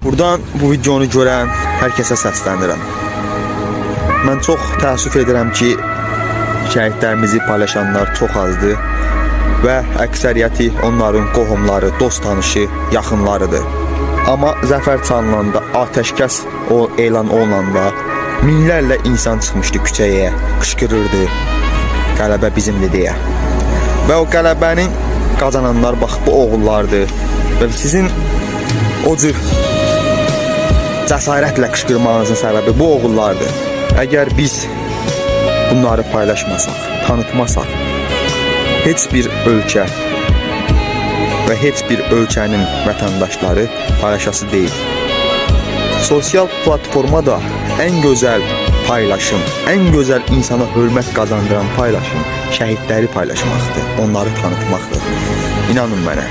Buradan bu videonu görən hər kəsə səslənirəm. Mən çox təəssüf edirəm ki, şəhidlərimizi paylaşanlar çox azdır və əksəriyyəti onların qohumları, dost tanışı, yaxınlarıdır. Amma zəfər çalınanda, atəşkəs elan olunanda minlərlə insan çıxmışdı küçəyə, qışqırırdı, qələbə bizimdir deyə. Və o qələbənin qazananlar bax bu oğullardır və sizin o cür cəsarətlə qışqırmağınızın səbəbi bu oğullardır. Əgər biz bunları paylaşmasaq, tanıtmasaq, heç bir ölkə və heç bir ölkənin vətəndaşları paylaşası deyil. Sosial platforma da ən gözəl paylaşım, ən gözəl insana hörmət qazandıran paylaşım şəhidləri paylaşmaqdır, onları tanıtmaqdır. İnanın mənə.